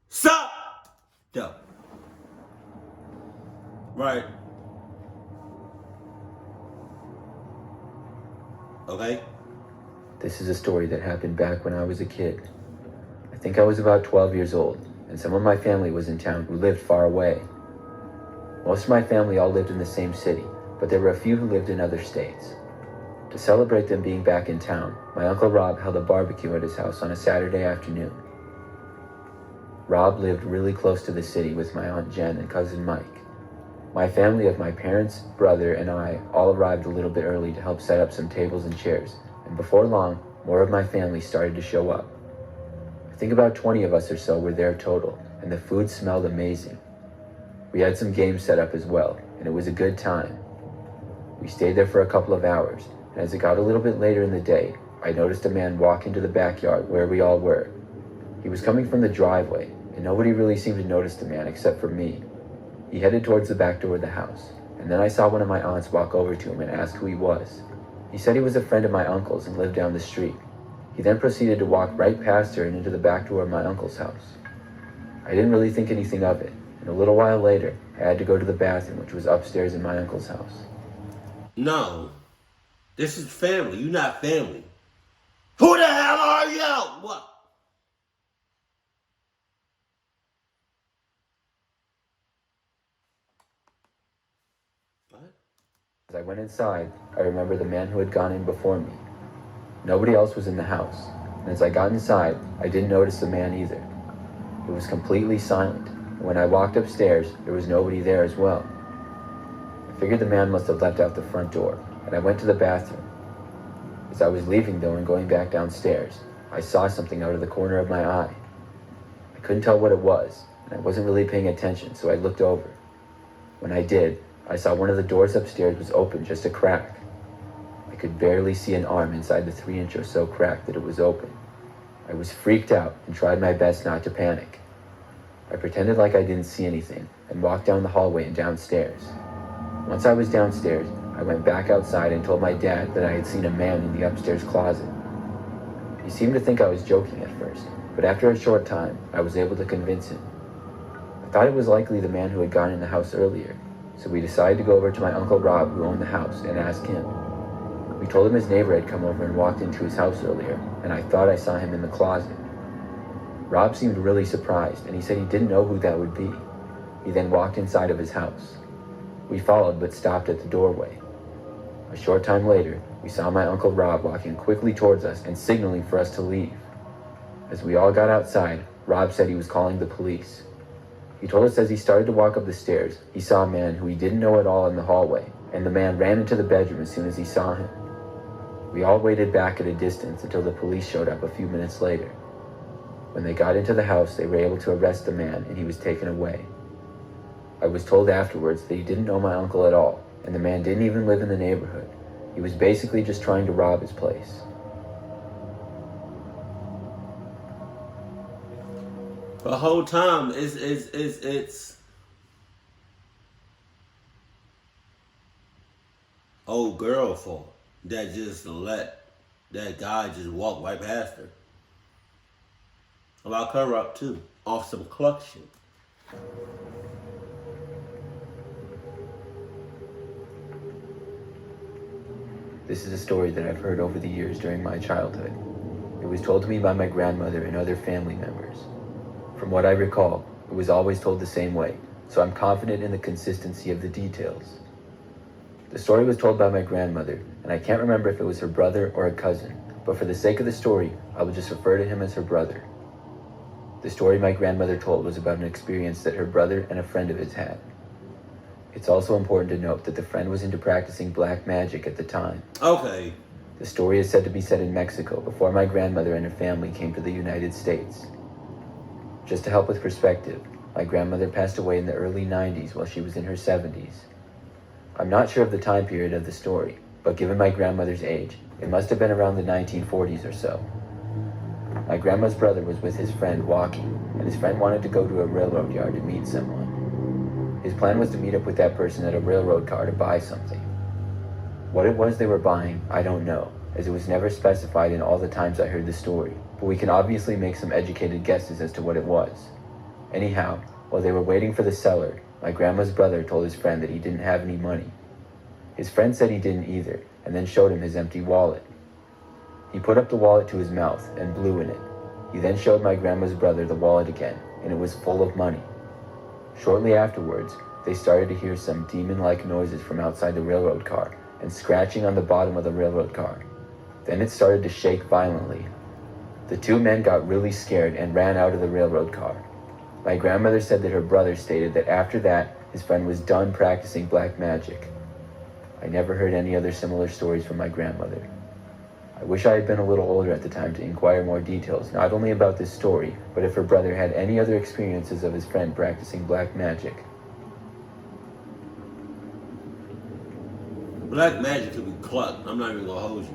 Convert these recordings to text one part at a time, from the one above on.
Sup? Yo. Right. Okay. This is a story that happened back when I was a kid. I think I was about 12 years old, and some of my family was in town who lived far away. Most of my family all lived in the same city, but there were a few who lived in other states. To celebrate them being back in town, my Uncle Rob held a barbecue at his house on a Saturday afternoon. Rob lived really close to the city with my Aunt Jen and cousin Mike. My family of my parents, brother, and I all arrived a little bit early to help set up some tables and chairs, and before long, more of my family started to show up. I think about 20 of us or so were there total, and the food smelled amazing. We had some games set up as well, and it was a good time. We stayed there for a couple of hours, and as it got a little bit later in the day, I noticed a man walk into the backyard where we all were. He was coming from the driveway, and nobody really seemed to notice the man except for me. He headed towards the back door of the house, and then I saw one of my aunts walk over to him and ask who he was. He said he was a friend of my uncle's and lived down the street. He then proceeded to walk right past her and into the back door of my uncle's house. I didn't really think anything of it, and a little while later, I had to go to the bathroom, which was upstairs in my uncle's house. No. This is family. You're not family. Who the hell are you? What? As I went inside, I remember the man who had gone in before me. Nobody else was in the house, and as I got inside, I didn't notice the man either. It was completely silent, and when I walked upstairs, there was nobody there as well. I figured the man must have left out the front door, and I went to the bathroom. As I was leaving though and going back downstairs, I saw something out of the corner of my eye. I couldn't tell what it was, and I wasn't really paying attention, so I looked over. When I did, I saw one of the doors upstairs was open just a crack. I could barely see an arm inside the 3-inch or so crack that it was open. I was freaked out and tried my best not to panic. I pretended like I didn't see anything and walked down the hallway and downstairs. Once I was downstairs, I went back outside and told my dad that I had seen a man in the upstairs closet. He seemed to think I was joking at first, but after a short time, I was able to convince him. I thought it was likely the man who had gone in the house earlier, so we decided to go over to my Uncle Rob, who owned the house, and ask him. We told him his neighbor had come over and walked into his house earlier, and I thought I saw him in the closet. Rob seemed really surprised, and he said he didn't know who that would be. He then walked inside of his house. We followed, but stopped at the doorway. A short time later, we saw my Uncle Rob walking quickly towards us and signaling for us to leave. As we all got outside, Rob said he was calling the police. He told us as he started to walk up the stairs, he saw a man who he didn't know at all in the hallway, and the man ran into the bedroom as soon as he saw him. We all waited back at a distance until the police showed up a few minutes later. When they got into the house, they were able to arrest the man, and he was taken away. I was told afterwards that he didn't know my uncle at all, and the man didn't even live in the neighborhood. He was basically just trying to rob his place. The whole time it's old girl fault that just let that guy just walk right past her. Lock her up too, off some cluck shit. This is a story that I've heard over the years during my childhood. It was told to me by my grandmother and other family members. From what I recall, it was always told the same way, so I'm confident in the consistency of the details. The story was told by my grandmother, and I can't remember if it was her brother or a cousin, but for the sake of the story, I will just refer to him as her brother. The story my grandmother told was about an experience that her brother and a friend of his had. It's also important to note that the friend was into practicing black magic at the time. Okay. The story is said to be set in Mexico before my grandmother and her family came to the United States. Just to help with perspective, my grandmother passed away in the early 90s while she was in her 70s. I'm not sure of the time period of the story, but given my grandmother's age, it must have been around the 1940s or so. My grandma's brother was with his friend walking, and his friend wanted to go to a railroad yard to meet someone. His plan was to meet up with that person at a railroad car to buy something. What it was they were buying, I don't know, as it was never specified in all the times I heard the story, but we can obviously make some educated guesses as to what it was. Anyhow, while they were waiting for the seller, my grandma's brother told his friend that he didn't have any money. His friend said he didn't either, and then showed him his empty wallet. He put up the wallet to his mouth and blew in it. He then showed my grandma's brother the wallet again, and it was full of money. Shortly afterwards, they started to hear some demon-like noises from outside the railroad car and scratching on the bottom of the railroad car. Then it started to shake violently. The two men got really scared and ran out of the railroad car. My grandmother said that her brother stated that after that, his friend was done practicing black magic. I never heard any other similar stories from my grandmother. I wish I had been a little older at the time to inquire more details, not only about this story, but if her brother had any other experiences of his friend practicing black magic. Black magic could be clucked. I'm not even gonna hold you.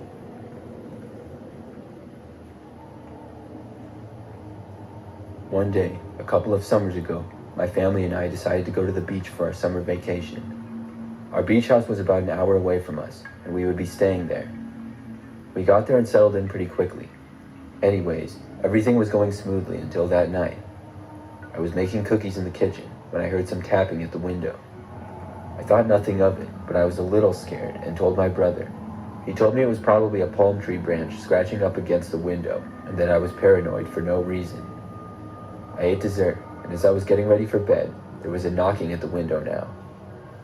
One day, a couple of summers ago, my family and I decided to go to the beach for our summer vacation. Our beach house was about an hour away from us, and we would be staying there. We got there and settled in pretty quickly. Anyways, everything was going smoothly until that night. I was making cookies in the kitchen when I heard some tapping at the window. I thought nothing of it, but I was a little scared and told my brother. He told me it was probably a palm tree branch scratching up against the window, and that I was paranoid for no reason. I ate dessert, and as I was getting ready for bed, there was a knocking at the window now.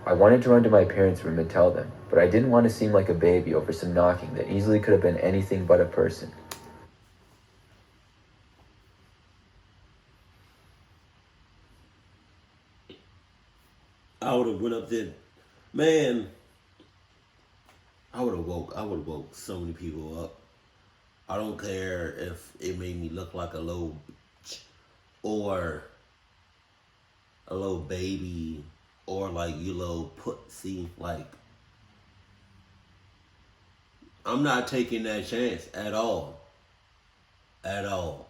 I wanted to run to my parents' room and tell them, but I didn't want to seem like a baby over some knocking that easily could have been anything but a person. I would have went up there, man. I would have woke so many people up. I don't care if it made me look like a little bitch or a little baby or like you little pussy. Like, I'm not taking that chance at all. At all.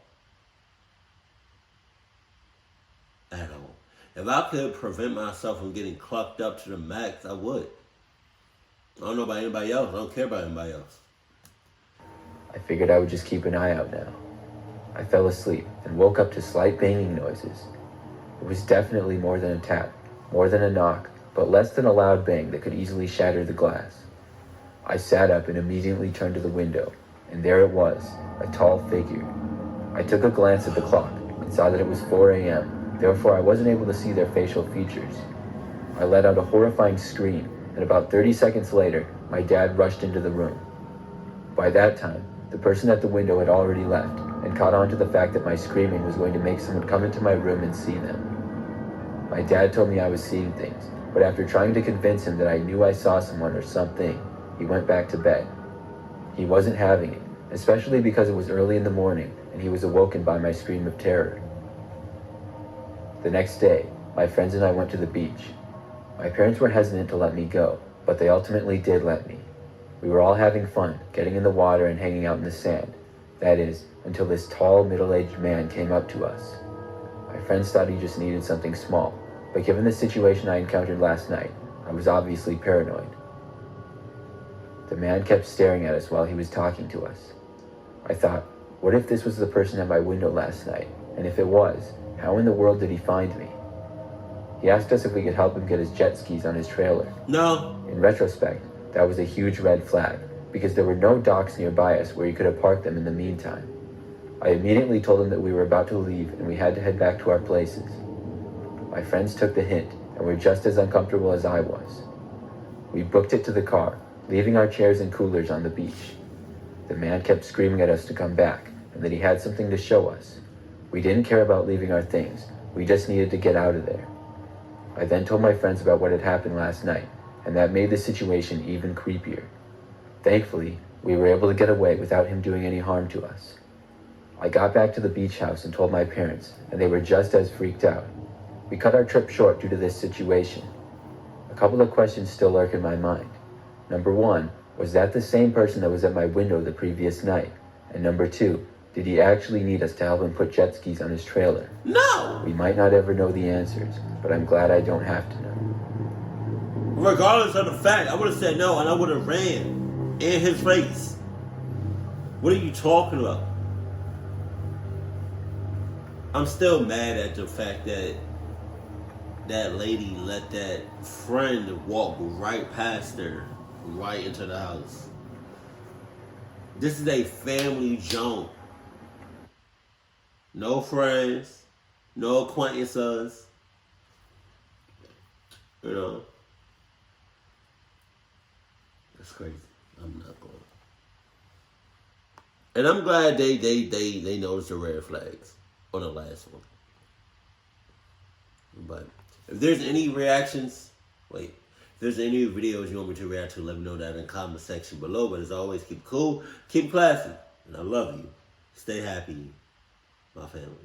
At all. If I could prevent myself from getting clucked up to the max, I would. I don't know about anybody else. I don't care about anybody else. I figured I would just keep an eye out now. I fell asleep and woke up to slight banging noises. It was definitely more than a tap, more than a knock, but less than a loud bang that could easily shatter the glass. I sat up and immediately turned to the window, and there it was, a tall figure. I took a glance at the clock and saw that it was 4 a.m., therefore I wasn't able to see their facial features. I let out a horrifying scream, and about 30 seconds later, my dad rushed into the room. By that time, the person at the window had already left, and caught on to the fact that my screaming was going to make someone come into my room and see them. My dad told me I was seeing things, but after trying to convince him that I knew I saw someone or something, he went back to bed. He wasn't having it, especially because it was early in the morning and he was awoken by my scream of terror. The next day, my friends and I went to the beach. My parents were hesitant to let me go, but they ultimately did let me. We were all having fun, getting in the water and hanging out in the sand. That is, until this tall, middle-aged man came up to us. My friends thought he just needed something small, but given the situation I encountered last night, I was obviously paranoid. The man kept staring at us while he was talking to us. I thought, what if this was the person at my window last night? And if it was, how in the world did he find me? He asked us if we could help him get his jet skis on his trailer. No. In retrospect, that was a huge red flag, because there were no docks nearby us where he could have parked them in the meantime. I immediately told him that we were about to leave and we had to head back to our places. My friends took the hint and were just as uncomfortable as I was. We booked it to the car, leaving our chairs and coolers on the beach. The man kept screaming at us to come back and that he had something to show us. We didn't care about leaving our things, we just needed to get out of there. I then told my friends about what had happened last night, and that made the situation even creepier. Thankfully, we were able to get away without him doing any harm to us. I got back to the beach house and told my parents, and they were just as freaked out. We cut our trip short due to this situation. A couple of questions still lurk in my mind. Number one, was that the same person that was at my window the previous night? And number two, did he actually need us to help him put jet skis on his trailer? No! We might not ever know the answers, but I'm glad I don't have to know. Regardless of the fact, I would have said no and I would have ran in his face. What are you talking about? I'm still mad at the fact that that lady let that friend walk right past her, right into the house. This is a family junk. No friends, no acquaintances. You know, that's crazy. I'm not going. And I'm glad they noticed the red flags on the last one. But if there's any reactions, if there's any videos you want me to react to, let me know that in the comment section below. But as always, keep cool, keep classy, and I love you. Stay happy, my family.